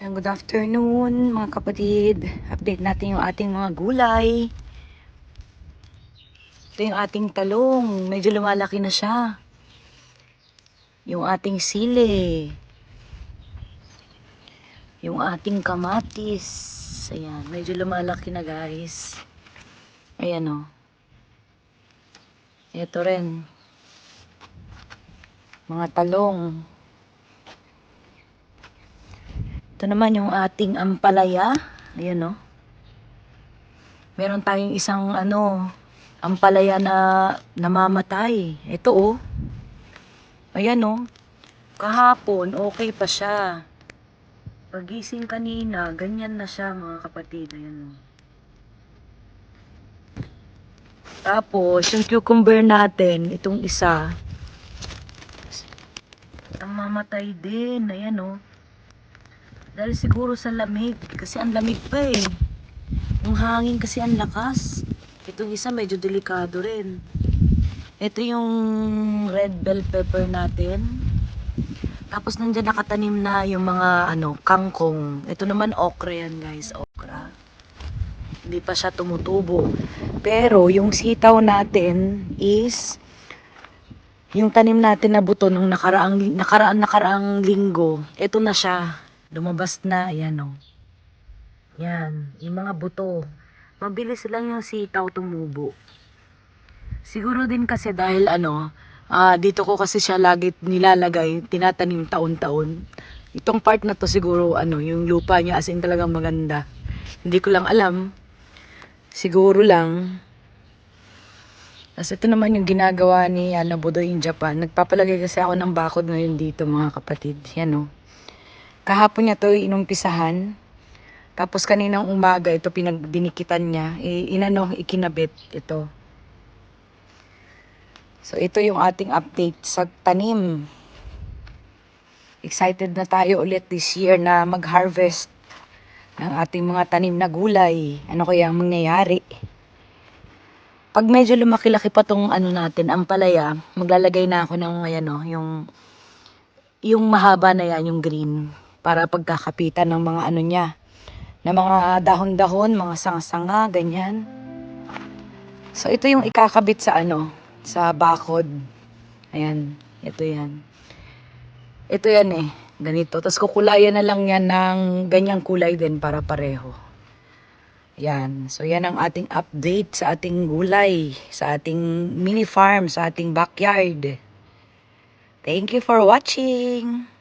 Good afternoon mga kapatid. Update natin yung ating mga gulay. Ito yung ating talong. Medyo lumalaki na siya. Yung ating sili. Yung ating kamatis. Ayan, medyo lumalaki na guys. Ayan o. Ito rin. Mga talong. Ito naman yung ating ampalaya. Ayan o. Meron tayong isang ampalaya na namamatay. Ito o. Ayan o. Kahapon, okay pa siya. Pagising kanina, ganyan na siya mga kapatid. Ayan o. Tapos, yung cucumber natin, itong isa, namamatay din. Ayan o. Dahil siguro sa lamig. Kasi ang lamig pa eh. Yung hangin kasi ang lakas. Itong isa medyo delikado rin. Ito yung red bell pepper natin. Tapos nandiyan nakatanim na yung mga kangkong. Ito naman okra yan guys, okra. Hindi pa siya tumutubo. Pero yung sitaw natin is yung tanim natin na buto nung nakaraang linggo. Ito na siya. Lumabas na, ayan o. Yan, yung mga buto. Mabilis lang yung sitaw tumubo. Siguro din kasi dahil dito ko kasi siya lagi nilalagay, tinatanim taon-taon. Itong part na to siguro yung lupa niya as in talagang maganda. Hindi ko lang alam. Siguro lang. Tapos ito naman yung ginagawa ni Budoy in Japan. Nagpapalagay kasi ako ng bakod ngayon dito mga kapatid. Yan o. Kahapon niya to inumpisahan. Tapos kaninang umaga ito pinagdinikitan niya. Ikinabit ito. So ito yung ating update sa tanim. Excited na tayo ulit this year na mag-harvest ng ating mga tanim na gulay. Ano kaya ang mangyayari? Pag medyo lumaki-laki pa tong natin, ang palaya, maglalagay na ako ng yung mahaba na yan, yung green, para pagkakapitan ng mga niya, na mga dahon-dahon, mga sanga-sanga, ganyan. So ito yung ikakabit sa sa bakod. Ayan, ito yan. Ito yan eh, ganito. Tapos kukulayan na lang yan ng ganyang kulay din para pareho. Yan. So yan ang ating update sa ating gulay, sa ating mini farm, sa ating backyard. Thank you for watching!